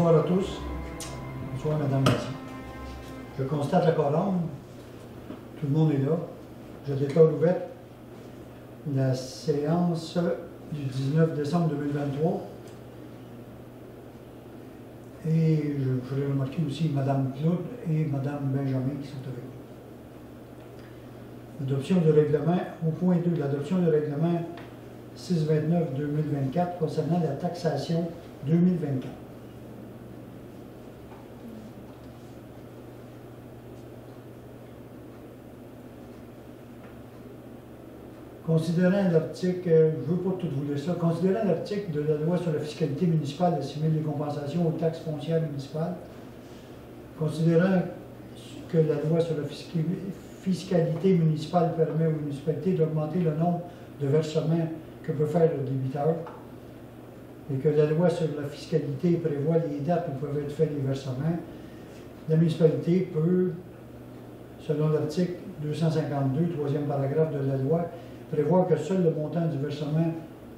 Bonsoir à tous. Bonsoir, Madame Massy. Je constate le quorum. Tout le monde est là. Je déclare ouverte la séance du 19 décembre 2023. Et je voudrais remarquer aussi Madame Claude et Madame Benjamin qui sont avec nous. L'adoption du règlement, au point 2, l'adoption du règlement 629-2024 concernant la taxation 2024. Considérant l'article, je ne veux pas tout vous lire ça, considérant l'article de la loi sur la fiscalité municipale assimile les compensations aux taxes foncières municipales, considérant que la loi sur la fiscalité municipale permet aux municipalités d'augmenter le nombre de versements que peut faire le débiteur, et que la loi sur la fiscalité prévoit les dates où peuvent être faits les versements, la municipalité peut, selon l'article 252, troisième paragraphe de la loi, prévoir que seul le montant du versement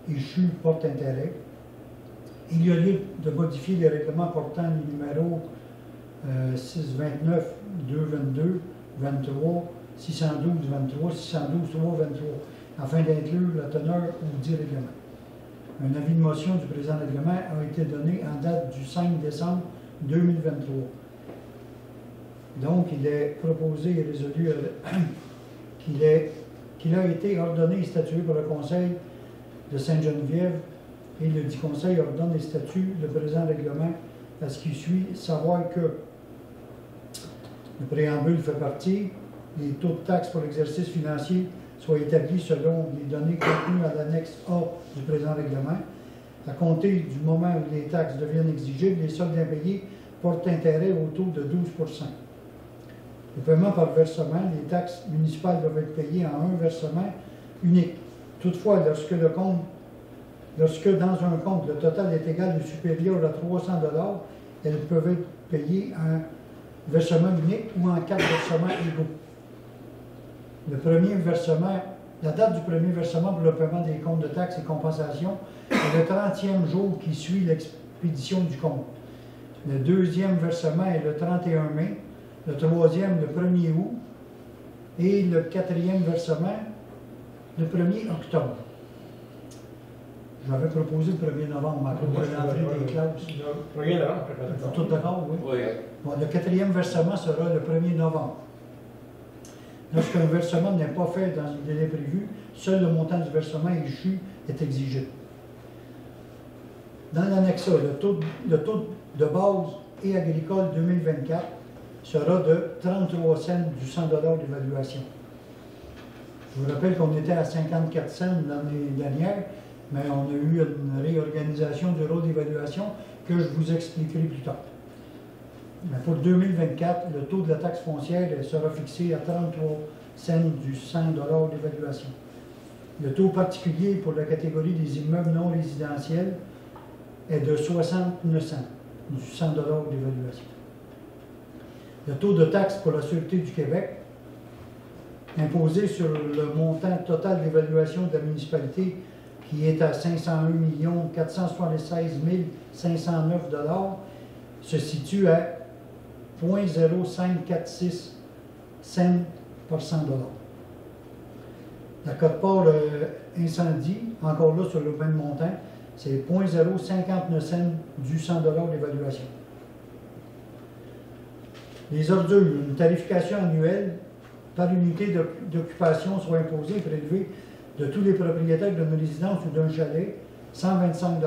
échu porte intérêt. Il y a lieu de modifier les règlements portant les numéros 629, 222, 23, 612, 23, 612, 3, 23, afin d'inclure la teneur au dit règlement. Un avis de motion du présent règlement a été donné en date du 5 décembre 2023. Donc, il est proposé et résolu qu'il a été ordonné et statué par le Conseil de Sainte-Geneviève, et le dit Conseil ordonne et statue le présent règlement à ce qui suit, savoir que le préambule fait partie, les taux de taxes pour l'exercice financier soient établis selon les données contenues à l'annexe A du présent règlement. À compter du moment où les taxes deviennent exigibles, les soldes impayés portent intérêt au taux de 12 %. Le paiement par versement, les taxes municipales doivent être payées en un versement unique. Toutefois, lorsque dans un compte le total est égal ou supérieur à 300 $, elles peuvent être payées en versement unique ou en 4 versements égaux. Le premier versement, la date du premier versement pour le paiement des comptes de taxes et compensations est le 30e jour qui suit l'expédition du compte. Le deuxième versement est le 31 mai. Le troisième, le 1er août, et le quatrième versement, le 1er octobre. J'avais proposé le 1er novembre, mais pour l'entrée des classes. Le 1er novembre, vous êtes tous d'accord, oui? Oui. Bon, le quatrième versement sera le 1er novembre. Lorsqu'un versement n'est pas fait dans un délai prévu, seul le montant du versement échu est exigé. Dans l'annexe A, le taux de base et agricole 2024 sera de 33 cents du 100 $ d'évaluation. Je vous rappelle qu'on était à 54 cents l'année dernière, mais on a eu une réorganisation du rôle d'évaluation que je vous expliquerai plus tard. Mais pour 2024, le taux de la taxe foncière sera fixé à 33 cents du 100 $ d'évaluation. Le taux particulier pour la catégorie des immeubles non résidentiels est de 69 cents du 100 $ d'évaluation. Le taux de taxe pour la Sûreté du Québec, imposé sur le montant total d'évaluation de la municipalité, qui est à 501 476 509 $, se situe à 0,0546 cents par 100 $. La quote-part incendie, encore là sur le même montant, c'est 0,059 cents du 100 $ d'évaluation. Les ordures, une tarification annuelle par unité d'occupation soit imposée et prélevée de tous les propriétaires d'une résidence ou d'un chalet, 125 $.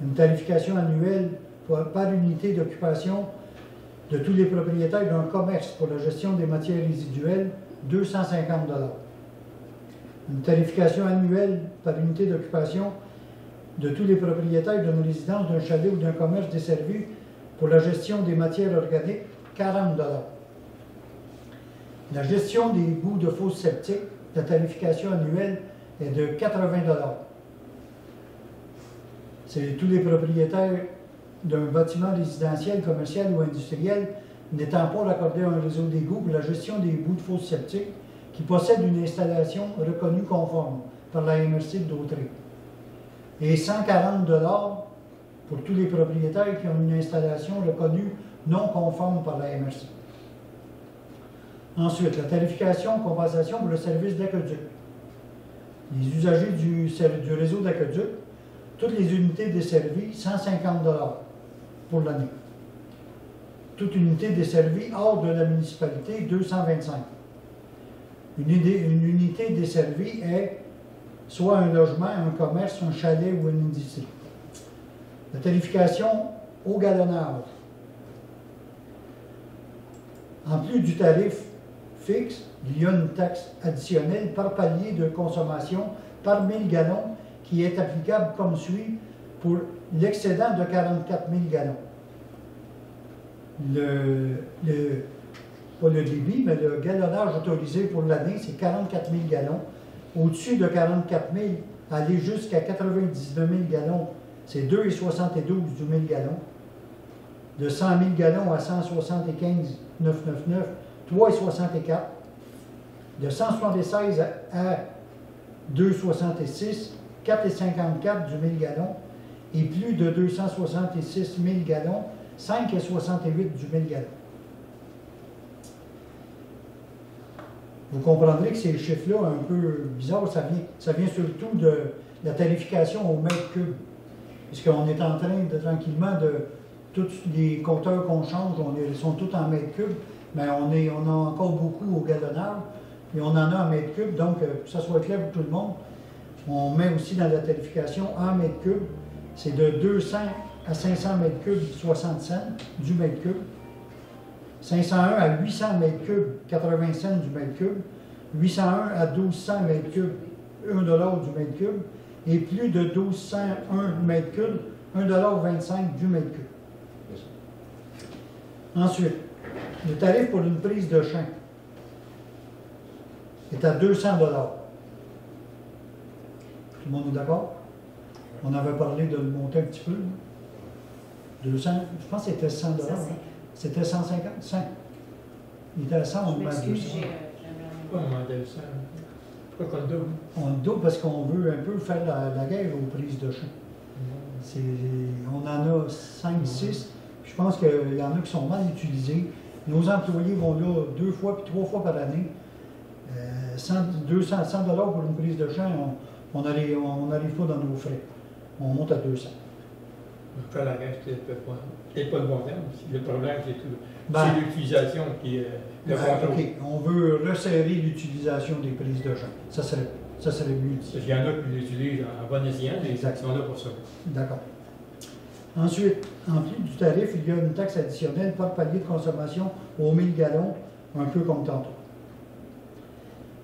Une tarification annuelle par unité d'occupation de tous les propriétaires d'un commerce pour la gestion des matières résiduelles, 250 $. Une tarification annuelle par unité d'occupation de tous les propriétaires d'une résidence, d'un chalet ou d'un commerce desservi pour la gestion des matières organiques, 40 $. La gestion des boues de fosse septique, la tarification annuelle est de 80 $. C'est tous les propriétaires d'un bâtiment résidentiel, commercial ou industriel n'étant pas raccordés à un réseau d'égouts pour la gestion des boues de fosse septique qui possèdent une installation reconnue conforme par la MRC de Dautrey. Et 140 $ pour tous les propriétaires qui ont une installation reconnue non conforme par la MRC. Ensuite, la tarification compensation pour le service d'aqueduc. Les usagers du réseau d'aqueduc, toutes les unités desservies, 150 $ pour l'année. Toute unité desservie hors de la municipalité, 225. Une unité desservie est soit un logement, un commerce, un chalet ou une industrie. La tarification au galonnage. En plus du tarif fixe, il y a une taxe additionnelle par palier de consommation par 1000 gallons qui est applicable comme suit pour l'excédent de 44 000 gallons. Pas le débit, mais le galonnage autorisé pour l'année, c'est 44 000 gallons. Au-dessus de 44 000, aller jusqu'à 99 000 gallons, c'est 2,72 du 1000 gallons. De 100 000 gallons à 175 999, 3,64. De 176 à 2,66, 4,54 du 1000 gallons. Et plus de 266 000 gallons, 5,68 du 1000 gallons. Vous comprendrez que ces chiffres-là, un peu bizarres, ça vient surtout de la tarification au mètre cube. Puisqu'on est en train de tranquillement de. Tous les compteurs qu'on change, ils sont tous en mètre cube, mais on a encore beaucoup au galonnage, et on en a en mètre cube, donc pour que ça soit clair pour tout le monde, on met aussi dans la tarification en mètre cube, c'est de 200 à 500 mètres cubes, 60 cents du mètre cube, 501 à 800 mètres cubes, 80 cents du mètre cube, 801 à 1200 mètres cubes, 1 $ du mètre cube, et plus de 1201 mètres cubes, 1,25 $ du mètre cube. Ensuite, le tarif pour une prise de champ est à 200 $. Tout le monde est d'accord? On avait parlé de le monter un petit peu. 200, je pense que c'était 100 $. C'était 150, 100. Il était à 100, on le met à 200. Pourquoi on demandait le 100? Pourquoi qu'on le double? On le double parce qu'on veut un peu faire la guerre aux prises de champ. On en a 5, 6. Je pense qu'il y en a qui sont mal utilisés. Nos employés vont là 2 fois puis 3 fois par année. 100 $ pour une prise de champ, on n'arrive pas dans nos frais. On monte à 200. Faire la guerre, c'est peut-être pas le bon terme. Le problème, c'est l'utilisation qui est le contrôle. OK. On veut resserrer l'utilisation des prises de champ. Ça serait mieux dit. Parce qu'il y en a qui l'utilisent en bon escient, et ils sont là pour ça. D'accord. Ensuite, en plus du tarif, il y a une taxe additionnelle par palier de consommation aux 1000 gallons, un peu comme tantôt.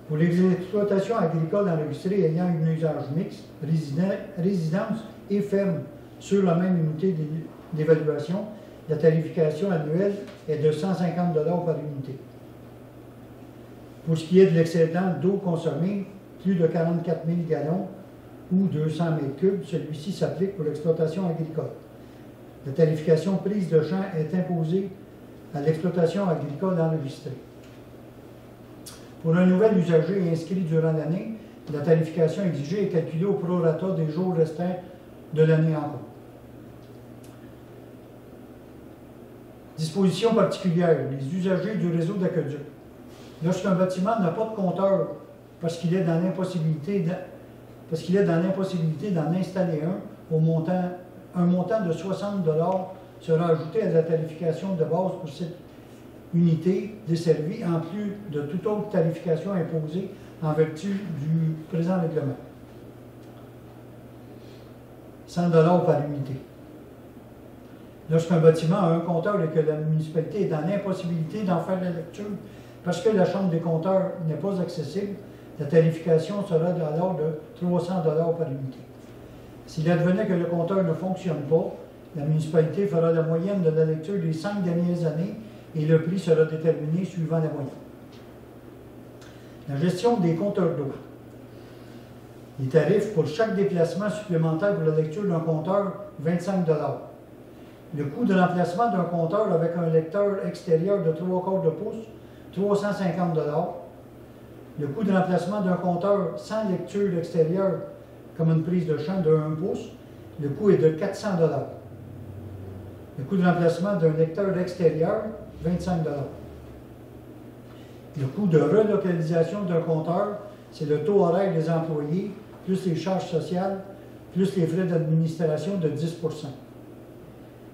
Pour les exploitations agricoles enregistrées ayant un usage mixte, résidence et ferme sur la même unité d'évaluation, la tarification annuelle est de 150 $ par unité. Pour ce qui est de l'excédent d'eau consommée, plus de 44 000 gallons ou 200 mètres cubes, celui-ci s'applique pour l'exploitation agricole. La tarification prise de champ est imposée à l'exploitation agricole enregistrée. Pour un nouvel usager inscrit durant l'année, la tarification exigée est calculée au prorata des jours restants de l'année en cours. Disposition particulière, les usagers du réseau d'aqueduc. Lorsqu'un bâtiment n'a pas de compteur parce qu'il est dans l'impossibilité d'en installer un, un montant de 60 $ sera ajouté à la tarification de base pour cette unité desservie, en plus de toute autre tarification imposée en vertu du présent règlement. 100 $ par unité. Lorsqu'un bâtiment a un compteur et que la municipalité est dans l'impossibilité d'en faire la lecture parce que la chambre des compteurs n'est pas accessible, la tarification sera alors de 300 $ par unité. S'il advenait que le compteur ne fonctionne pas, la municipalité fera la moyenne de la lecture des 5 dernières années et le prix sera déterminé suivant la moyenne. La gestion des compteurs d'eau. Les tarifs pour chaque déplacement supplémentaire pour la lecture d'un compteur, 25 $. Le coût de remplacement d'un compteur avec un lecteur extérieur de 3/4 de pouce, 350 $. Le coût de remplacement d'un compteur sans lecture extérieure, comme une prise de champ de 1 pouce, le coût est de 400 $. Le coût de remplacement d'un lecteur extérieur, 25 $. Le coût de relocalisation d'un compteur, c'est le taux horaire des employés, plus les charges sociales, plus les frais d'administration de 10 %.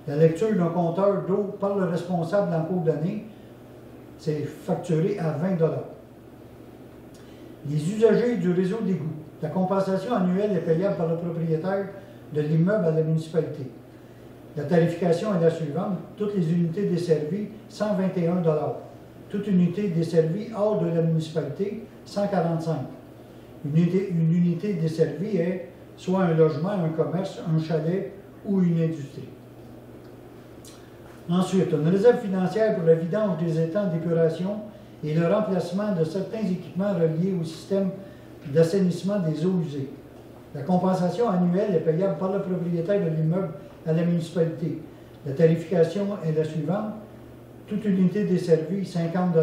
La lecture d'un compteur d'eau par le responsable en cours d'année, c'est facturé à 20 $. Les usagers du réseau d'égout. La compensation annuelle est payable par le propriétaire de l'immeuble à la municipalité. La tarification est la suivante. Toutes les unités desservies, 121 $. Toute unité desservie hors de la municipalité, 145 $. Une unité desservie est soit un logement, un commerce, un chalet ou une industrie. Ensuite, une réserve financière pour la vidange des étangs d'épuration et le remplacement de certains équipements reliés au système d'assainissement des eaux usées. La compensation annuelle est payable par le propriétaire de l'immeuble à la municipalité. La tarification est la suivante. Toute unité desservie, 50 $,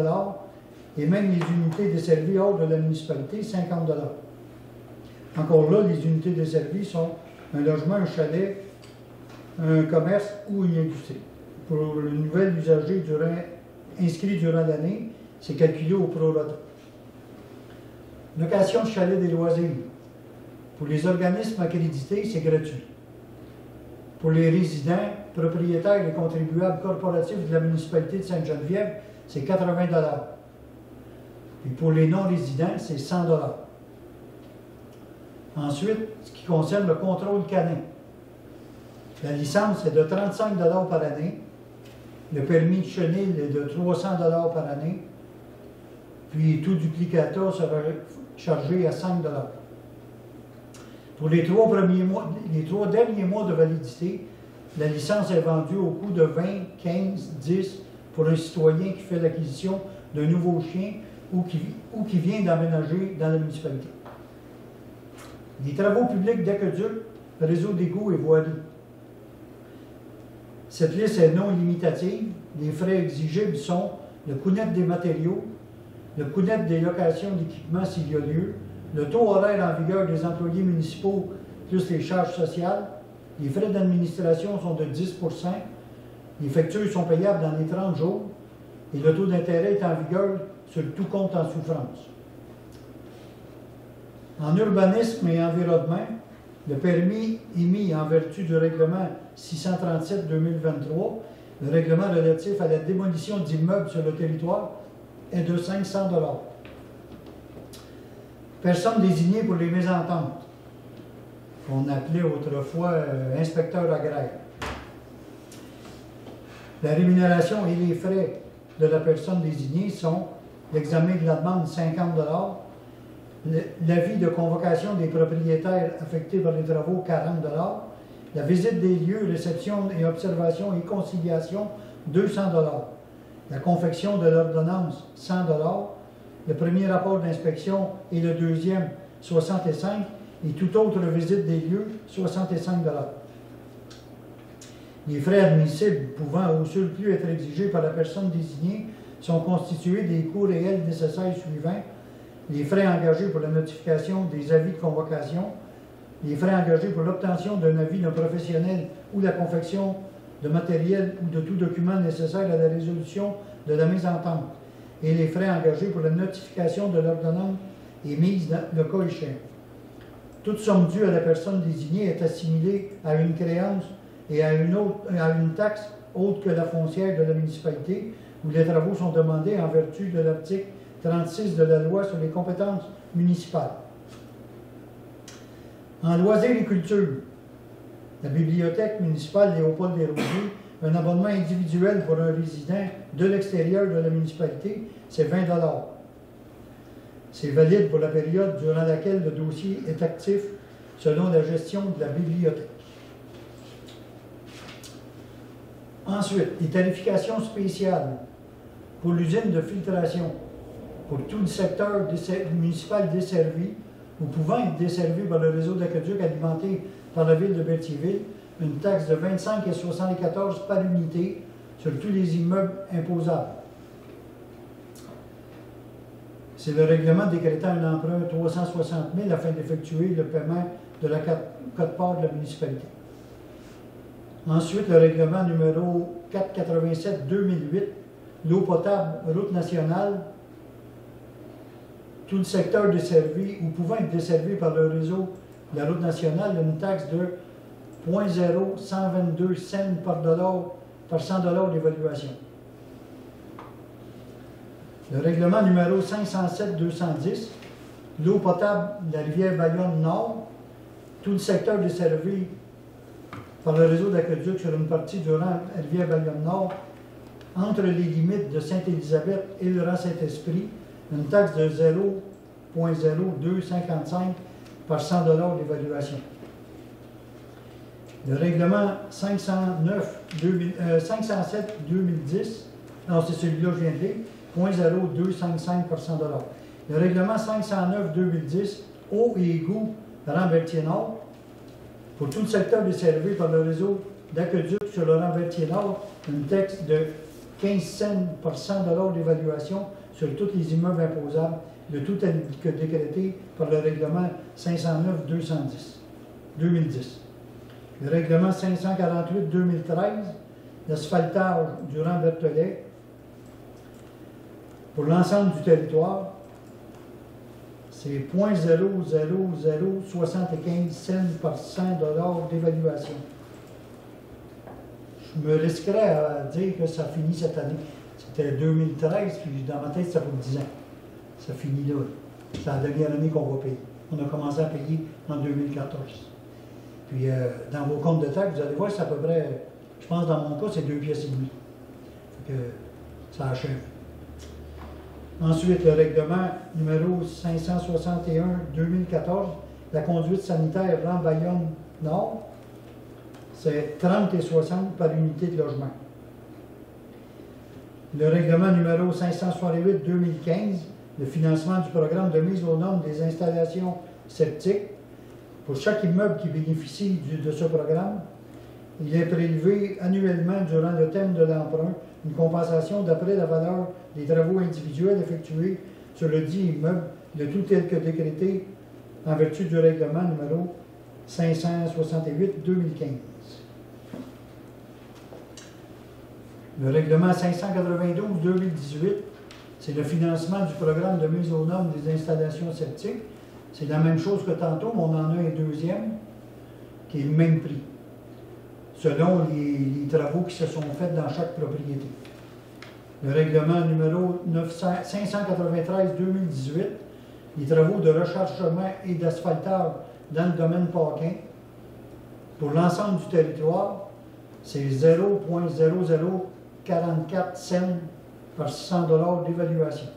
et même les unités desservies hors de la municipalité, 50 $. Encore là, les unités desservies sont un logement, un chalet, un commerce ou une industrie. Pour le nouvel usager inscrit durant l'année, c'est calculé au prorata. Location de chalet des loisirs. Pour les organismes accrédités, c'est gratuit. Pour les résidents, propriétaires et contribuables corporatifs de la municipalité de Sainte-Geneviève, c'est 80 $. Et pour les non-résidents, c'est 100 $. Ensuite, ce qui concerne le contrôle canin. La licence est de 35 $ par année. Le permis de chenil est de 300 $ par année. Puis tout duplicata sera chargé à 5 $. Pour les 3 derniers mois de validité, la licence est vendue au coût de 20, 15, 10 pour un citoyen qui fait l'acquisition d'un nouveau chien ou qui vient d'emménager dans la municipalité. Les travaux publics d'aqueduc, réseau d'égouts et voiries. Cette liste est non limitative. Les frais exigibles sont le coût net des matériaux, le coût net des locations d'équipements s'il y a lieu, le taux horaire en vigueur des employés municipaux plus les charges sociales. Les frais d'administration sont de 10 %. Les factures sont payables dans les 30 jours et le taux d'intérêt est en vigueur sur tout compte en souffrance. En urbanisme et environnement, le permis émis en vertu du règlement 637-2023, le règlement relatif à la démolition d'immeubles sur le territoire, est de 500 $. Personnes désignées pour les mésententes, qu'on appelait autrefois inspecteurs agraires. La rémunération et les frais de la personne désignée sont l'examen de la demande, 50 $, l'avis de convocation des propriétaires affectés par les travaux, 40 $, la visite des lieux, réception et observation et conciliation, 200 $, la confection de l'ordonnance, 100 $, le premier rapport d'inspection et le deuxième, 65 $, et toute autre visite des lieux, 65 $. Les frais admissibles pouvant au surplus être exigés par la personne désignée sont constitués des coûts réels nécessaires suivants: les frais engagés pour la notification des avis de convocation, les frais engagés pour l'obtention d'un avis d'un professionnel ou la confection de matériel ou de tout document nécessaire à la résolution de la mésentente, et les frais engagés pour la notification de l'ordonnance émise le cas échéant. Toute somme due à la personne désignée est assimilée à une créance et à une taxe autre que la foncière de la municipalité, où les travaux sont demandés en vertu de l'article 36 de la loi sur les compétences municipales. En loisirs et culture, la bibliothèque municipale Léopold Desrosiers, un abonnement individuel pour un résident de l'extérieur de la municipalité, c'est 20 $. C'est valide pour la période durant laquelle le dossier est actif selon la gestion de la bibliothèque. Ensuite, les tarifications spéciales pour l'usine de filtration, pour tout le secteur municipal desservi ou pouvant être desservi par le réseau d'aqueduc alimenté par la ville de Berthierville, une taxe de 25 et 74 par unité sur tous les immeubles imposables. C'est le règlement décrétant un emprunt de 360 000 afin d'effectuer le paiement de la quote-part de la municipalité. Ensuite, le règlement numéro 487-2008, l'eau potable, route nationale, tout le secteur desservi ou pouvant être desservi par le réseau de la route nationale, il y a une taxe de 0,0122 cents par 100 $ d'évaluation. Le règlement numéro 507-210, l'eau potable de la rivière Bayonne Nord, tout le secteur desservi par le réseau d'aqueduc sur une partie durant la rivière Bayonne Nord, entre les limites de Sainte-Élisabeth et le Rang Saint-Esprit, une taxe de 0,0255 par 100 $ d'évaluation. Le règlement 507-2010, non, c'est celui-là que je viens de lire, 0,0255 par 100 $. Le règlement 509-2010, eau et égouts rang Berthier-Nord, pour tout le secteur desservi par le réseau d'aqueduc sur le rang Berthier-Nord, une taxe de 15 cents par 100 $ d'évaluation sur tous les immeubles imposables, de tout décrété par le règlement 509-2010. Le règlement 548-2013, l'asphaltage du rang Berthollet, pour l'ensemble du territoire, c'est 0,00075 cents par 100 $ d'évaluation. Je me risquerais à dire que ça finit cette année. C'était 2013, puis dans ma tête, ça pour 10 ans. Ça finit là. C'est la dernière année qu'on va payer. On a commencé à payer en 2014. Puis dans vos comptes de taxes, vous allez voir, c'est à peu près, je pense dans mon cas, c'est 2,5 piastres. Fait que ça achève. Ensuite, le règlement numéro 561-2014, la conduite sanitaire rang Bayonne Nord, c'est 30 et 60 par unité de logement. Le règlement numéro 568-2015, le financement du programme de mise aux normes des installations septiques. Pour chaque immeuble qui bénéficie de ce programme, il est prélevé annuellement durant le terme de l'emprunt une compensation d'après la valeur des travaux individuels effectués sur le dit immeuble, le tout tel que décrété en vertu du règlement numéro 568-2015. Le règlement 592-2018, c'est le financement du programme de mise aux normes des installations septiques. C'est la même chose que tantôt, mais on en a un deuxième qui est le même prix, selon les travaux qui se sont faits dans chaque propriété. Le règlement numéro 593-2018, les travaux de rechargement et d'asphaltage dans le domaine Paquin, pour l'ensemble du territoire, c'est 0,0044 cents par 100 $ d'évaluation.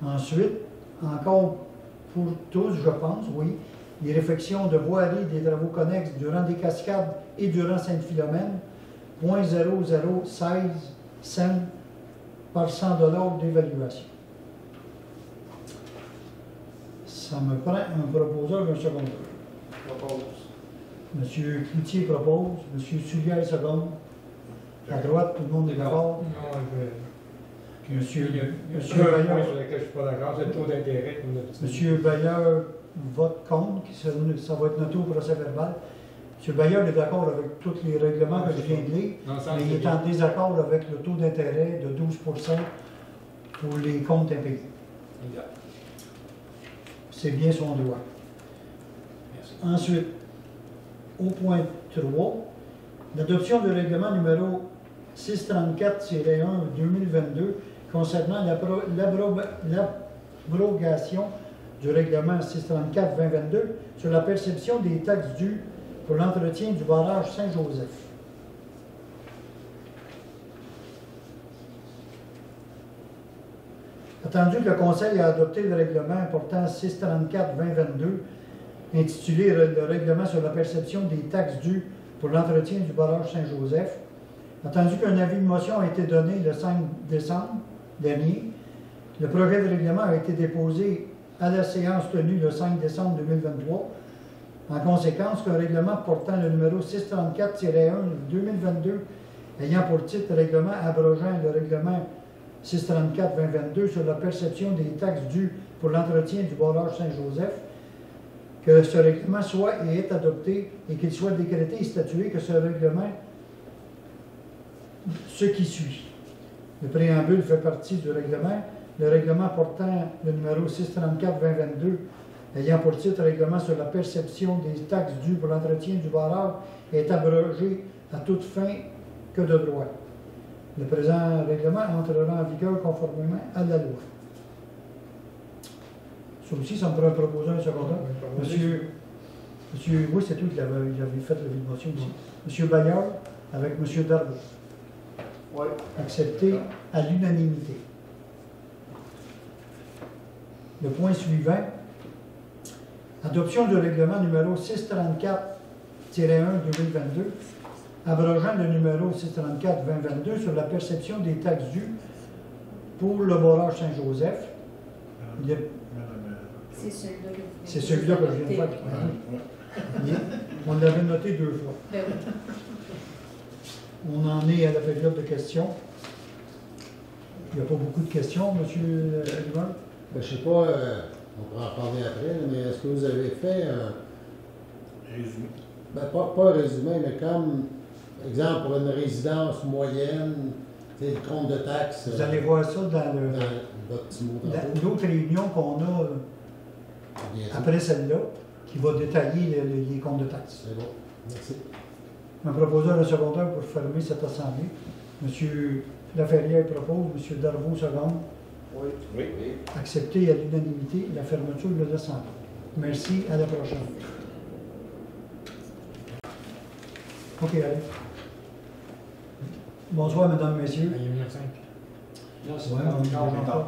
Ensuite, encore pour tous, je pense, oui, les réfections de voirie des travaux connexes durant des Cascades et durant Sainte-Philomène, 0,0016 cents par 100 $ d'évaluation. Ça me prend un proposeur et un secondeur. Propose. M. Cloutier propose, M. Sulière seconde. À droite, tout le monde est d'accord. Non, M. il y a un Bayeur. point sur lequel je ne suis pas d'accord, c'est le taux d'intérêt. M. Bayeur vote contre, ça va être noté au procès verbal. M. Bayeur est d'accord avec tous les règlements que je viens de lire, mais il est en désaccord avec le taux d'intérêt de 12 % pour les comptes impayés. Exact. C'est bien son droit. Merci. Ensuite, au point 3, l'adoption du règlement numéro 634-1-2022 concernant l'abrogation du règlement 634-2022 sur la perception des taxes dues pour l'entretien du barrage Saint-Joseph. Attendu que le Conseil a adopté le règlement portant 634-2022, intitulé le règlement sur la perception des taxes dues pour l'entretien du barrage Saint-Joseph, attendu qu'un avis de motion a été donné le 5 décembre dernier, le projet de règlement a été déposé à la séance tenue le 5 décembre 2023. En conséquence, qu'un règlement portant le numéro 634-1-2022, ayant pour titre règlement abrogeant le règlement 634-2022 sur la perception des taxes dues pour l'entretien du barrage Saint-Joseph, que ce règlement soit et est adopté et qu'il soit décrété et statué que ce règlement, ce qui suit. Le préambule fait partie du règlement. Le règlement portant le numéro 634-2022, ayant pour titre règlement sur la perception des taxes dues pour l'entretien du barrage, est abrogé à toute fin que de droit. Le présent règlement entrera en vigueur conformément à la loi. Ça aussi, ça me pourrait proposer un second. Monsieur, oui, c'est tout qu'il avait fait la motion ici. Monsieur Bayard avec Monsieur Darbo. Oui. Accepté à l'unanimité. Le point suivant, adoption du règlement numéro 634-1-2022, abrogeant le numéro 634-2022 sur la perception des taxes dues pour le barrage Saint-Joseph. C'est celui-là que je viens de faire. On l'avait noté 2 fois. On en est à la période de questions. Il n'y a pas beaucoup de questions, M. Limon? Je ne sais pas, on pourra en parler après, mais est-ce que vous avez fait un Résumé. Ben, pas un résumé, mais comme, exemple, pour une résidence moyenne, le compte de taxes. Vous allez voir ça dans votre petit mot l'autre réunion qu'on a après celle-là, qui va détailler les comptes de taxes. C'est bon. Merci. Je me propose un secondaire pour fermer cette assemblée. M. Laferrière propose, M. Darvaux seconde. Oui. Oui. Accepter à l'unanimité la fermeture de l'assemblée. Merci, à la prochaine. OK, allez. Bonsoir, mesdames, messieurs. Il y a 5. Non, Ouais, on est déjà en retard.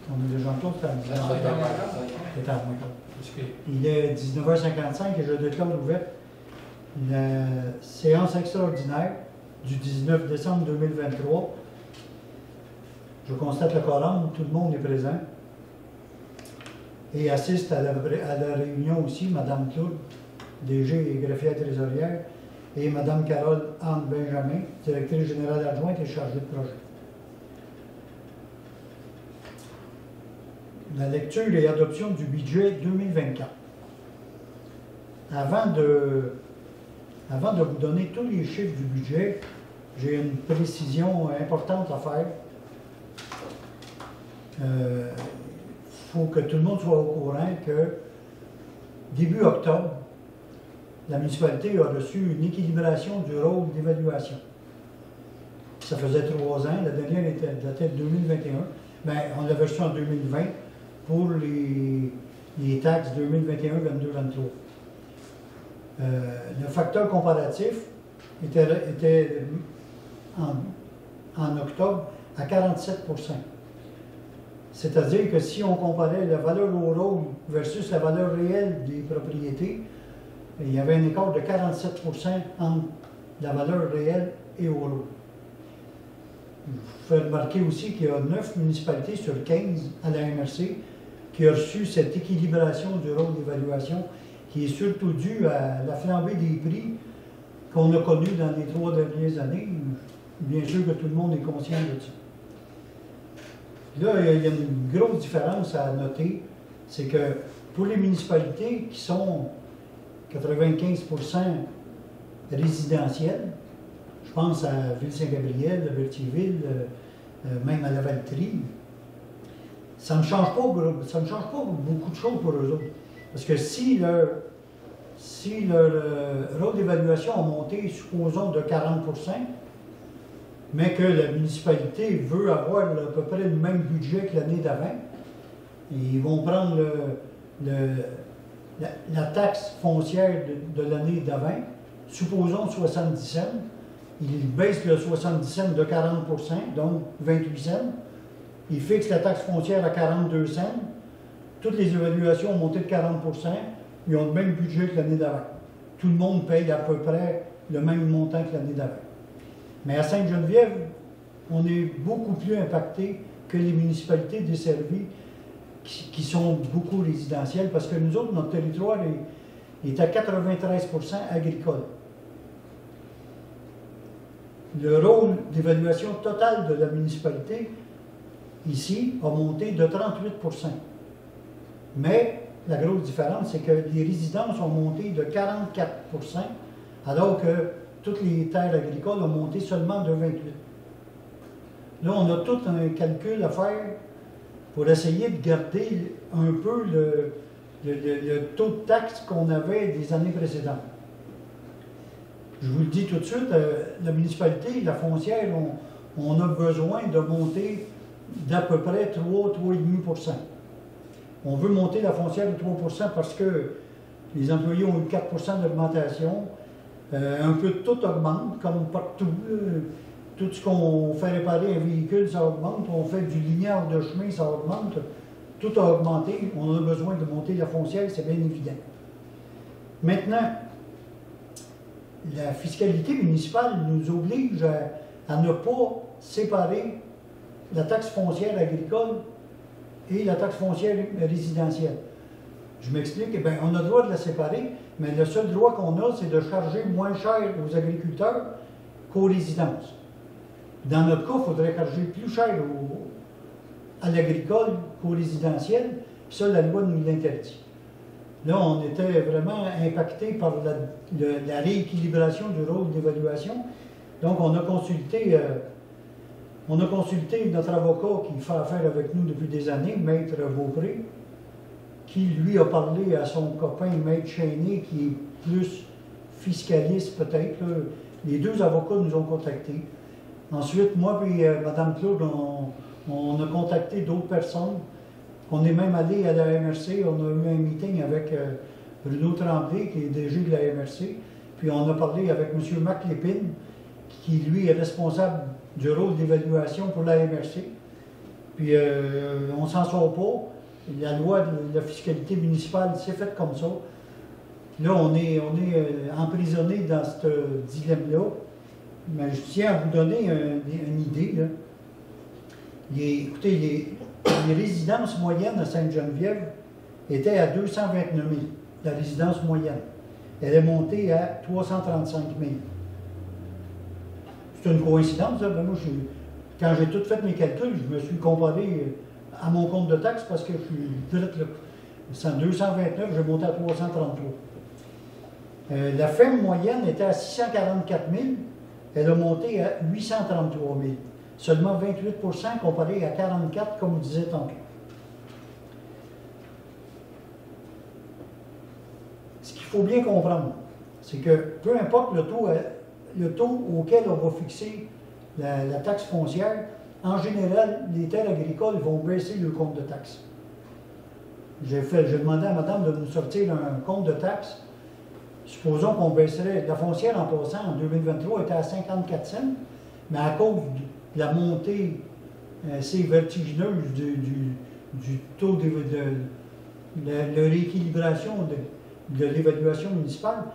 On est déjà en retard, c'est à moins quart. Il est 19h55 et je déclare ouverte la séance extraordinaire du 19 décembre 2023. Je constate le quorum, tout le monde est présent. Et assiste à la réunion aussi Mme Claude, DG et greffière trésorière, et Mme Carole Anne Benjamin, directrice générale adjointe et chargée de projet. La lecture et adoption du budget 2024. Avant de vous donner tous les chiffres du budget, j'ai une précision importante à faire. Il faut que tout le monde soit au courant que début octobre, la municipalité a reçu une équilibration du rôle d'évaluation. Ça faisait 3 ans, la dernière datait de 2021, mais on l'avait reçu en 2020 pour les taxes 2021, 22, 23. Le facteur comparatif était en octobre à 47%. C'est-à-dire que si on comparait la valeur au rôle versus la valeur réelle des propriétés, il y avait un écart de 47% entre la valeur réelle et au rôle. Je vous fais remarquer aussi qu'il y a 9 municipalités sur 15 à la MRC qui ont reçu cette équilibration du rôle d'évaluation qui est surtout due à la flambée des prix qu'on a connue dans les 3 dernières années. Bien sûr que tout le monde est conscient de ça. Là, il y a une grosse différence à noter, c'est que pour les municipalités qui sont 95% résidentielles, je pense à Ville-Saint-Gabriel, à Berthierville, même à la Valtrie, ça ne change pas beaucoup de choses pour eux autres. Parce que si leur rôle d'évaluation a monté, supposons, de 40%, mais que la municipalité veut avoir à peu près le même budget que l'année d'avant, ils vont prendre la taxe foncière de l'année d'avant, supposons 70 cents, ils baissent le 70 cents de 40%, donc 28 cents, ils fixent la taxe foncière à 42 cents, toutes les évaluations ont monté de 40%, ils ont le même budget que l'année d'avant. Tout le monde paye à peu près le même montant que l'année d'avant. Mais à Sainte-Geneviève, on est beaucoup plus impacté que les municipalités desservies qui sont beaucoup résidentielles, parce que nous autres, notre territoire est à 93% agricole. Le rôle d'évaluation totale de la municipalité, ici, a monté de 38%. Mais la grosse différence, c'est que les résidences ont monté de 44 alors que toutes les terres agricoles ont monté seulement de 28 %. Là, on a tout un calcul à faire pour essayer de garder un peu le taux de taxe qu'on avait des années précédentes. Je vous le dis tout de suite, la municipalité, la foncière, on a besoin de monter d'à peu près 3,5 %. On veut monter la foncière de 3 % parce que les employés ont eu 4 % d'augmentation. Un peu tout augmente, comme partout. Tout ce qu'on fait réparer un véhicule, ça augmente. On fait du lignage de chemin, ça augmente. Tout a augmenté. On a besoin de monter la foncière, c'est bien évident. Maintenant, la fiscalité municipale nous oblige à ne pas séparer la taxe foncière agricole et la taxe foncière résidentielle. Je m'explique, eh bien, on a le droit de la séparer, mais le seul droit qu'on a, c'est de charger moins cher aux agriculteurs qu'aux résidences. Dans notre cas, il faudrait charger plus cher à l'agricole qu'au résidentiel, puis ça, la loi nous l'interdit. Là, on était vraiment impacté par la rééquilibration du rôle d'évaluation. Donc, on a consulté notre avocat qui fait affaire avec nous depuis des années, Maître Beaupré, qui lui a parlé à son copain Maître Chénier, qui est plus fiscaliste peut-être. Les deux avocats nous ont contactés. Ensuite, moi et Mme Claude, on a contacté d'autres personnes. On est même allé à la MRC, on a eu un meeting avec Bruno Tremblay, qui est DG de la MRC, puis on a parlé avec M. Marc Lépine, qui lui est responsable du rôle d'évaluation pour la MRC. Puis on ne s'en sort pas. La loi de la fiscalité municipale s'est faite comme ça. Là, on est emprisonné dans ce dilemme-là. Mais je tiens à vous donner une idée. Là. Écoutez, les résidences moyennes à Sainte-Geneviève étaient à 229 000, la résidence moyenne. Elle est montée à 335 000. C'est une coïncidence, ça. Ben moi, quand j'ai tout fait mes calculs, je me suis comparé à mon compte de taxes parce que je suis direct là. C'est en 229, j'ai monté à 333. La FEM moyenne était à 644 000, elle a monté à 833 000. Seulement 28 % comparé à 44 comme je disais tantôt. Ce qu'il faut bien comprendre, c'est que peu importe le taux auquel on va fixer la taxe foncière, en général, les terres agricoles vont baisser le compte de taxe. J'ai demandé à madame de nous sortir un compte de taxe. Supposons qu'on baisserait, la foncière en passant en 2023 était à 54 cents, mais à cause de la montée assez vertigineuse du taux de rééquilibration de l'évaluation municipale,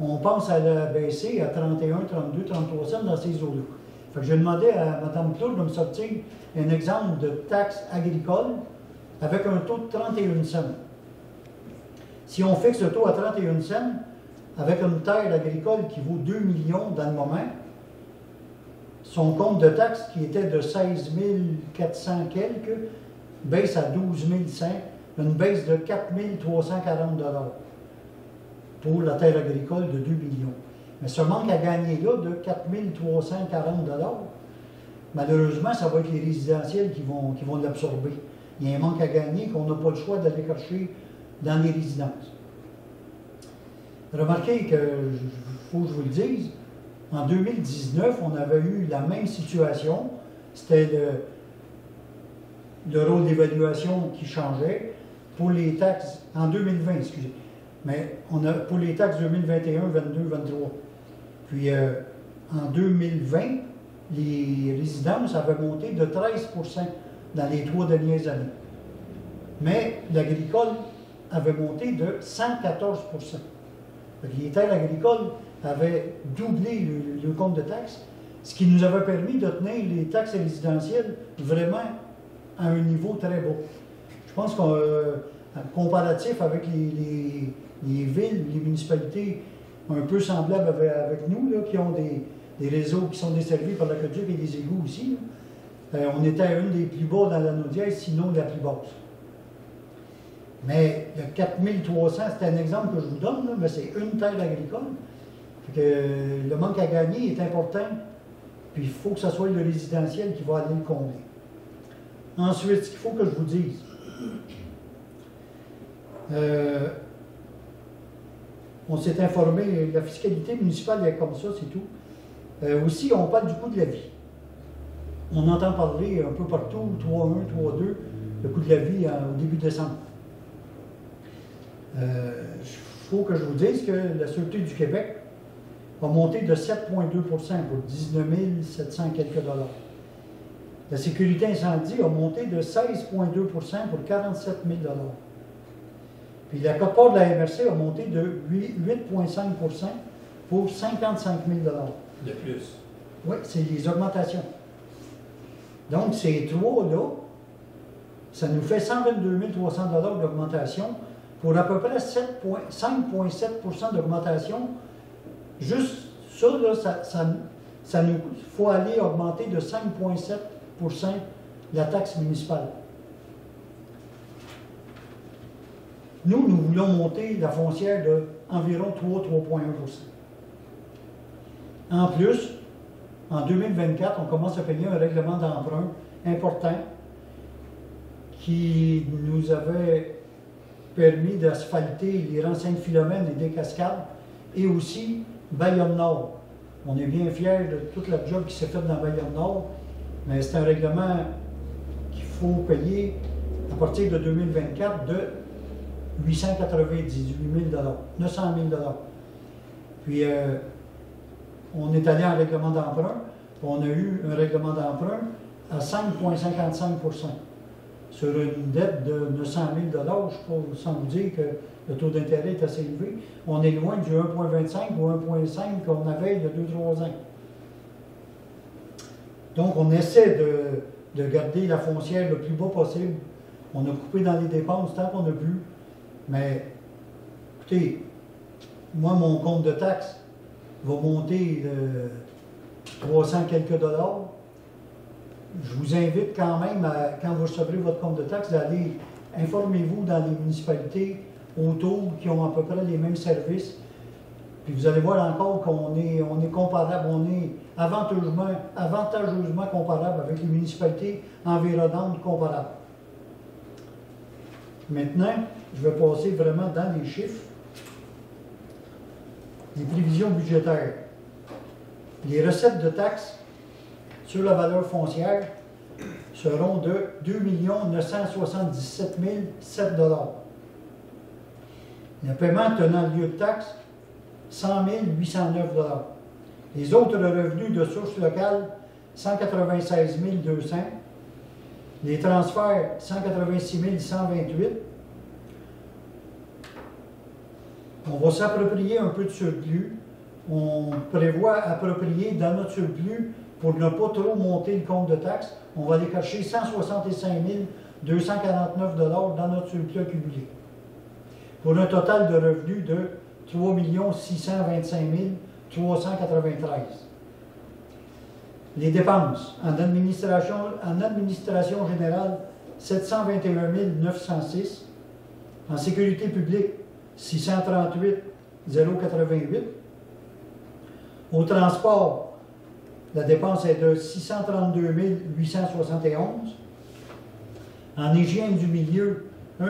on pense à la baisser à 31, 32, 33 cents dans ces eaux-là. Fait que j'ai demandé à Mme Claude de me sortir un exemple de taxe agricole avec un taux de 31 cents. Si on fixe le taux à 31 cents, avec une terre agricole qui vaut 2 millions dans le moment, son compte de taxe qui était de 16 400 quelques baisse à 12 100, une baisse de 4 340 $ pour la terre agricole de 2 millions. Mais ce manque à gagner là de 4 340 $, malheureusement, ça va être les résidentiels qui vont l'absorber. Il y a un manque à gagner qu'on n'a pas le choix d'aller chercher dans les résidences. Remarquez que, il faut que je vous le dise, en 2019, on avait eu la même situation. C'était le rôle d'évaluation qui changeait pour les taxes, en 2020, excusez. Mais pour les taxes 2021, 22, 23. Puis en 2020, les résidences avaient monté de 13 % dans les 3 dernières années. Mais l'agricole avait monté de 114 %. Les terres agricoles avaient doublé le compte de taxes, ce qui nous avait permis de tenir les taxes résidentielles vraiment à un niveau très bas. Je pense qu'en comparatif avec les villes, les municipalités un peu semblables avec nous, là, qui ont des réseaux qui sont desservis par l'aqueduc et des égouts aussi, on était à une des plus bas dans la Naudière, sinon la plus basse. Mais il y a 4300, c'est un exemple que je vous donne, là, mais c'est une terre agricole. Fait que le manque à gagner est important, puis il faut que ce soit le résidentiel qui va aller le combler. Ensuite, ce qu'il faut que je vous dise, on s'est informé, la fiscalité municipale est comme ça, c'est tout. Aussi, on parle du coût de la vie. On entend parler un peu partout, 3.1, 3.2, le coût de la vie au début décembre. Il faut que je vous dise que la Sûreté du Québec a monté de 7,2 pour 19 700 quelques dollars. La sécurité incendie a monté de 16,2 pour 47 000 dollars. Puis la quote-part de la MRC a monté de 8,5 pour 55 000 dollars. De plus. Oui, c'est les augmentations. Donc, ces trois-là, ça nous fait 122 300 dollars d'augmentation pour à peu près 5,7 d'augmentation. Juste ça, là, ça nous faut aller augmenter de 5,7 la taxe municipale. Nous voulons monter la foncière d'environ 3,1 En plus, en 2024, on commence à payer un règlement d'emprunt important qui nous avait permis d'asphalter les rangs Sainte-Philomène et des Cascades et aussi Bayonne-Nord. On est bien fiers de toute la job qui s'est faite dans Bayonne-Nord, mais c'est un règlement qu'il faut payer à partir de 2024 de 898 000 900 000 Puis, on est allé en règlement d'emprunt, on a eu un règlement d'emprunt à 5,55 sur une dette de 900 000 je ne sais pas, sans vous dire que le taux d'intérêt est assez élevé. On est loin du 1,25 ou 1,5 qu'on avait il y a 2-3 ans. Donc, on essaie de garder la foncière le plus bas possible. On a coupé dans les dépenses tant qu'on a pu. Mais, écoutez, moi, mon compte de taxes va monter de 300 quelques dollars. Je vous invite quand même, quand vous recevrez votre compte de taxes, d'aller informez-vous dans les municipalités autour qui ont à peu près les mêmes services. Puis vous allez voir encore qu'on est comparable, on est avantageusement comparable avec les municipalités environnantes comparables. Maintenant, je vais passer vraiment dans les chiffres. Les prévisions budgétaires. Les recettes de taxes sur la valeur foncière seront de 2 977 007 $. Le paiement tenant lieu de taxes, 100 809 $. Les autres revenus de sources locales, 196 200 $. Les transferts, 186 128 $. On va s'approprier un peu de surplus. On prévoit approprier dans notre surplus, pour ne pas trop monter le compte de taxes, on va aller chercher 165 249 $ dans notre surplus accumulé. Pour un total de revenus de 3 625 393. Les dépenses en administration générale, 721 906. En sécurité publique, 638 088. Au transport, la dépense est de 632 871. En hygiène du milieu, 1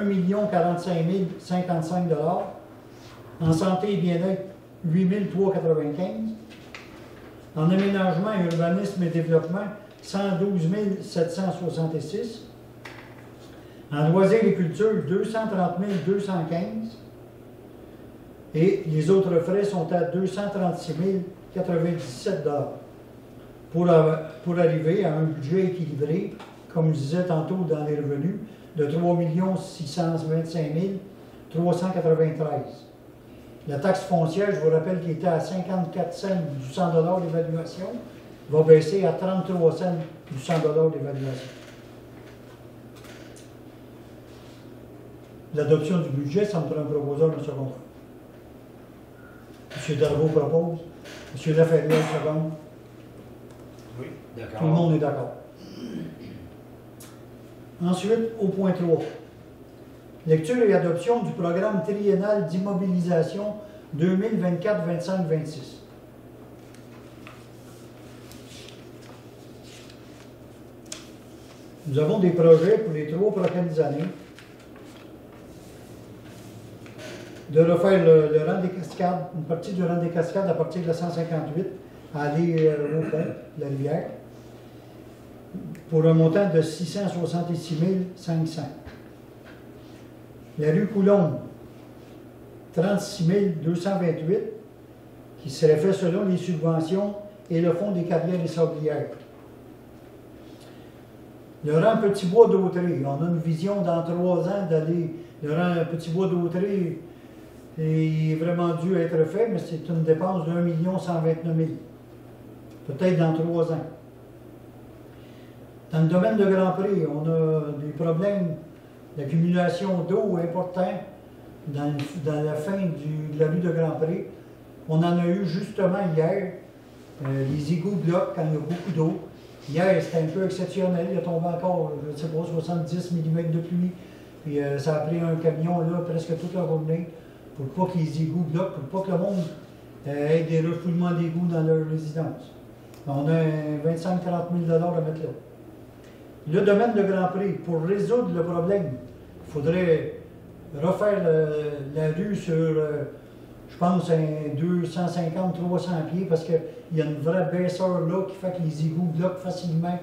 045 055 $. En santé et bien-être, 8 395. En aménagement, urbanisme et développement, 112 766. En loisirs et culture, 230 215. Et les autres frais sont à 236 097 $. Pour arriver à un budget équilibré, comme je disais tantôt dans les revenus, de 3 625 393. La taxe foncière, je vous rappelle qu'il était à 54 cents du 100 $ d'évaluation, va baisser à 33 cents du 100 $ d'évaluation. L'adoption du budget, ça me prend un proposeur de secondaire. M. Darvaux propose. M. Laferrière seconde. Oui, d'accord. Tout le monde est d'accord. Ensuite, au point 3. Lecture et adoption du programme triennal d'immobilisation 2024, 25, 26. Nous avons des projets pour les 3 prochaines années de refaire le rang des cascades, une partie du rang des cascades à partir de la 158, à aller au fond de la rivière, pour un montant de 666 500. La rue Coulombe, 36 228, qui serait fait selon les subventions et le fonds des carrières et sablières. Le rang Petit Bois d'Autrey, on a une vision dans 3 ans d'aller. Le rang Petit Bois d'Autrey est vraiment dû être fait, mais c'est une dépense de 1 129 000. Peut-être dans 3 ans. Dans le domaine de Grand Prix, on a des problèmes d'accumulation d'eau importants dans la fin de la rue de Grand Prix. On en a eu justement hier. Les égouts bloquent quand il y a beaucoup d'eau. Hier, c'était un peu exceptionnel. Il a tombé encore, je ne sais pas, 70 mm de pluie. Puis ça a pris un camion là presque toute la journée pour pas que les égouts bloquent, pour pas que le monde ait des refoulements d'égouts dans leur résidence. On a 25-30 000 $ à mettre là. Le domaine de Grand Prix, pour résoudre le problème, il faudrait refaire la rue sur, je pense, 250-300 pieds, parce qu'il y a une vraie baisseur là qui fait que les égouts bloquent facilement.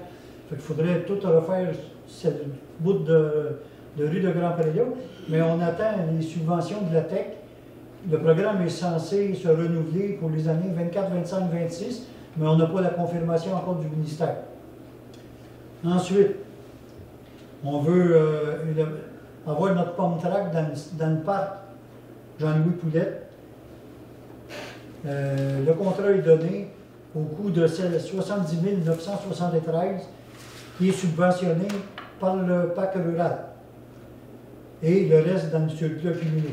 Fait qu'il faudrait tout refaire cette bout de rue de Grand Prix là. Mais on attend les subventions de la TEC. Le programme est censé se renouveler pour les années 24, 25, 26, mais on n'a pas la confirmation encore du ministère. Ensuite, on veut avoir notre pomme track dans le parc Jean-Louis Poulette. Le contrat est donné au coût de 70 973 qui est subventionné par le PAC rural et le reste dans le surplus accumulé.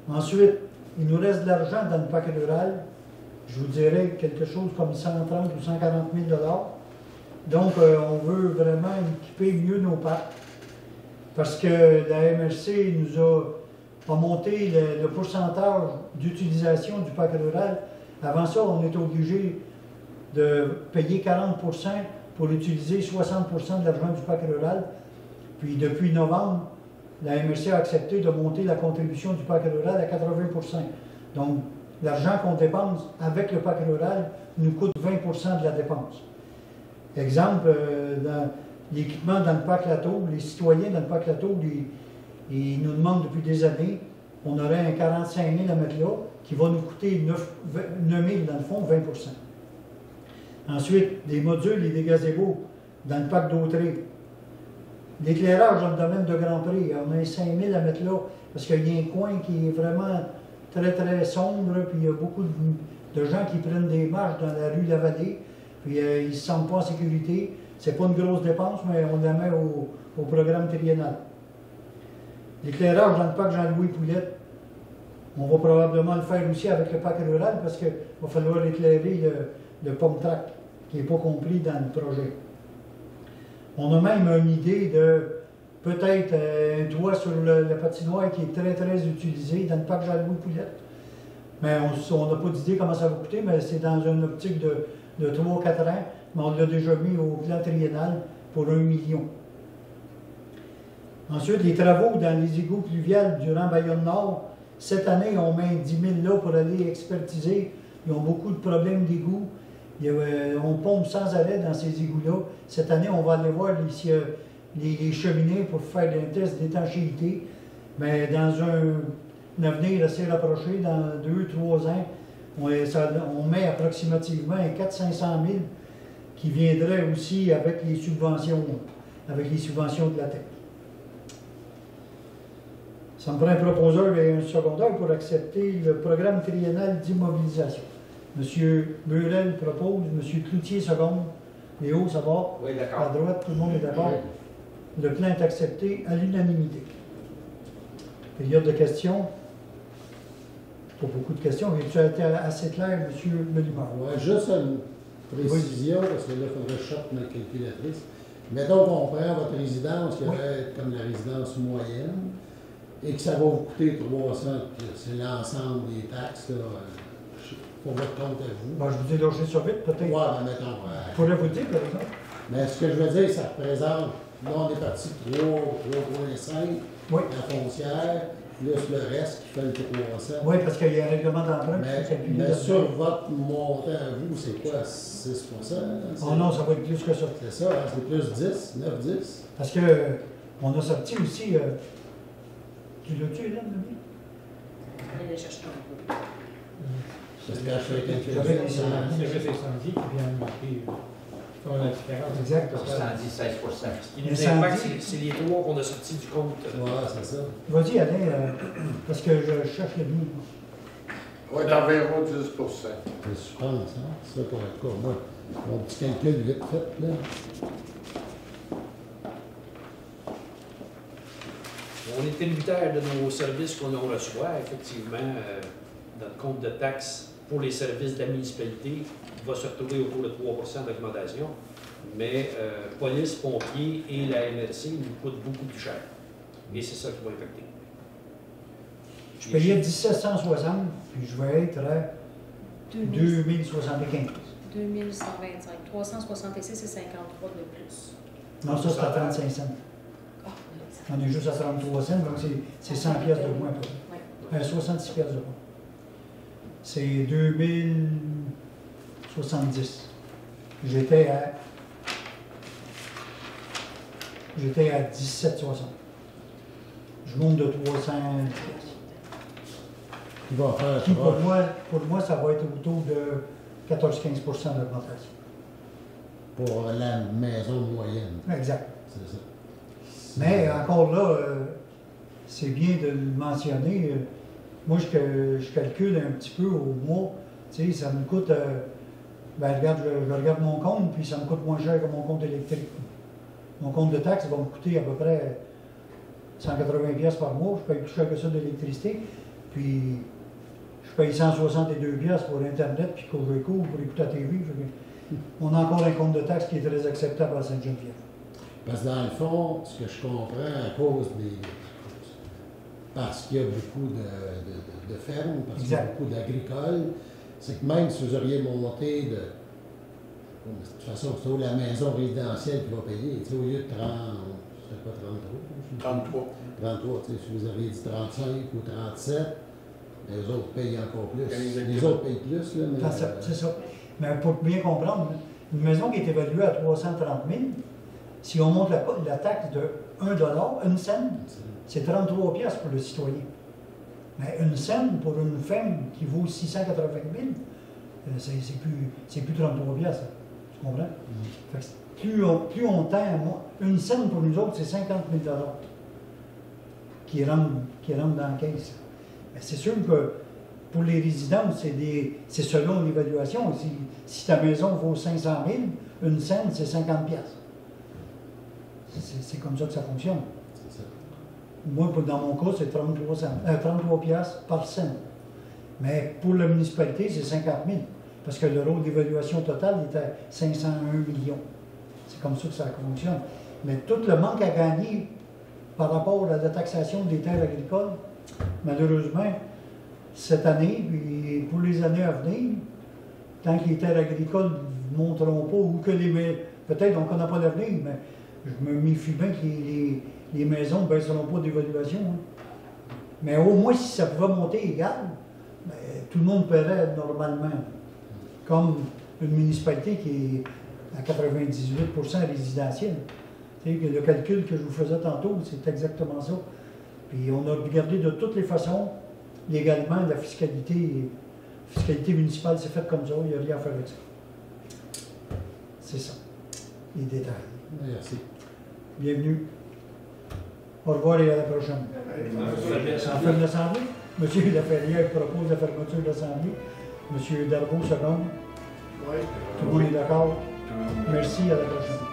Ensuite, il nous reste de l'argent dans le PAC rural, je vous dirais quelque chose comme 130 ou 140 000 $. Donc, on veut vraiment équiper mieux nos parcs parce que la MRC nous a monté le pourcentage d'utilisation du parc rural. Avant ça, on était obligé de payer 40 % pour utiliser 60 % de l'argent du parc rural. Puis, depuis novembre, la MRC a accepté de monter la contribution du parc rural à 80 %. Donc, l'argent qu'on dépense avec le parc rural nous coûte 20 % de la dépense. Exemple, dans l'équipement dans le parc Latour, les citoyens dans le parc Latour, ils nous demandent depuis des années, on aurait un 45 000 à mettre là, qui va nous coûter 9 000 dans le fond, 20 %. Ensuite, des modules et des gazebos dans le parc d'Autrey. L'éclairage dans le domaine de Grand Prix, on a 5 000 à mettre là, parce qu'il y a un coin qui est vraiment très très sombre, puis il y a beaucoup de gens qui prennent des marches dans la rue Lavallée. Puis ils ne se sentent pas en sécurité. Ce n'est pas une grosse dépense, mais on la met au programme triennal. L'éclairage dans le parc Jean-Louis Poulette, on va probablement le faire aussi avec le parc rural parce qu'il va falloir éclairer le pomme track qui n'est pas compris dans le projet. On a même une idée de peut-être un toit sur la patinoire qui est très très utilisé dans le parc Jean-Louis Poulette. Mais on n'a pas d'idée comment ça va coûter, mais c'est dans une optique de 3-4 ans, mais on l'a déjà mis au plan triennal pour 1 million. Ensuite, les travaux dans les égouts pluviales durant Bayonne-Nord. Cette année, on met 10 000 là pour aller expertiser. Ils ont beaucoup de problèmes d'égouts. On pompe sans arrêt dans ces égouts-là. Cette année, on va aller voir les cheminées pour faire un test d'étanchéité. Mais dans un avenir assez rapproché, dans 2-3 ans, on met approximativement 400-500 000 qui viendraient aussi avec les subventions de la TEC. Ça me prend un proposeur et un secondaire pour accepter le programme triennal d'immobilisation. M. Burel propose, M. Cloutier seconde. Léo, ça va? Oui, d'accord. À droite, tout le monde est d'accord. Oui. Le plan est accepté à l'unanimité. Période de questions. Pas beaucoup de questions. Tu as été assez clair, M. Bellimard. Ouais, juste une précision, parce que là, il faudrait que je sorte ma calculatrice. Mettons qu'on prend votre résidence, qui va être comme la résidence moyenne, et que ça va vous coûter 300, c'est l'ensemble des taxes, là, pour votre compte à vous. Ben, je vous ai logé ça vite, peut-être. Ouais, ben mettons. Je pourrais vous dire, par exemple. Mais ce que je veux dire, ça représente, là, on est parti de 3,5, Oui. la foncière, plus le reste qui fait le 300. Oui, parce qu'il y a un règlement d'emprunt qui s'appuie Mais là-dessus. sur votre montant à vous, c'est quoi, 6 Oh non, ça va être plus que ça. C'est ça, hein, c'est plus 10, 9, 10. Parce que on a sorti aussi. Tu l'as-tu, Hélène, lui? Allez chercher un peu. Parce que je fais quelque J'avais chose. des Il y avait ces samedis qui viennent marquer la différence. Exact. 110, 16%. Ce qui nous impacte, c'est les trois qu'on a sortis du compte. Ouais, c'est ça. Vas-y, Alain, parce que je cherche le mien. Oui, d'environ 10%. Je pense, hein? C'est ça pour être cas. Moi, mon petit calcul vite fait, là. On est tributaire de nos services qu'on reçoit. Effectivement, notre compte de taxes pour les services de la municipalité va se retrouver autour de 3% d'augmentation. Mais police, pompiers et la MRC nous coûtent beaucoup plus cher. Et c'est ça qui va impacter. Je payais 1760, puis je vais être à 2075. 2125. 366 et 53 de plus. Non, ça, c'est à 35 cents. Ah, On est juste à 33 cents, donc c'est 100 piastres de moins. Oui. 66 piastres de moins. C'est 2070. J'étais à 17,60. Je monte de 300 piastres. Qui va faire Qui, ça. pour moi, ça va être autour de 14-15 d'augmentation. Pour la maison moyenne. Exact. C'est ça. Mais encore là, c'est bien de le mentionner. Moi, je calcule un petit peu au mois. Tu sais, ça me coûte. Ben, regarde, je regarde mon compte, puis ça me coûte moins cher que mon compte électrique. Mon compte de taxes va me coûter à peu près 180 pièces par mois. Je paye plus cher que ça d'électricité. Puis, je paye 162 pièces pour Internet, puis Cogeco pour écouter la TV. On a encore un compte de taxes qui est très acceptable à Sainte-Geneviève. Parce que dans le fond, ce que je comprends à cause des. Parce qu'il y a beaucoup de fermes, parce qu'il y a Exact. beaucoup d'agricoles, c'est que même si vous auriez monté de. De toute façon, c'est la maison résidentielle qui va payer. Tu sais, au lieu de 30. C'est pas 33? 33, tu sais, si vous aviez dit 35 ou 37, les autres payent encore plus. Exactement. Les autres payent plus, là, mais. C'est ça. Mais pour bien comprendre, une maison qui est évaluée à 330 000, si on monte la taxe de 1 $, 1 cent, c'est 33 piastres pour le citoyen. Mais 1 cent pour une ferme qui vaut 680 000, c'est plus 33 piastres. Tu comprends? Fait que plus on tend, 1 cent pour nous autres, c'est 50 000 $ qui rentrent dans la caisse. Mais c'est sûr que pour les résidents, c'est selon l'évaluation. Si ta maison vaut 500 000, 1 cent, c'est 50 piastres. C'est comme ça que ça fonctionne. C'est ça. Moi, dans mon cas, c'est 33 piastres par cent. Mais pour la municipalité, c'est 50 000. Parce que le rôle d'évaluation totale est à 501 millions. C'est comme ça que ça fonctionne. Mais tout le manque à gagner par rapport à la taxation des terres agricoles, malheureusement, cette année, puis pour les années à venir, tant que les terres agricoles ne monteront pas, ou que peut-être on ne connaît pas l'avenir, mais je me méfie bien que les maisons ne baisseront pas d'évaluation. Hein. Mais au moins, si ça pouvait monter égal, ben, tout le monde paierait normalement. Comme une municipalité qui est à 98% résidentielle. Tu sais, le calcul que je vous faisais tantôt, c'est exactement ça. Puis on a regardé de toutes les façons, légalement, la fiscalité municipale, c'est fait comme ça, il n'y a rien à faire avec ça. C'est ça, les détails. Merci. Bienvenue. Au revoir et à la prochaine. En fin de l'Assemblée, M. Laferrière propose la fermeture de l'Assemblée. M. Darvaux seconde. Oui. Tout le monde est d'accord? Merci, à la prochaine.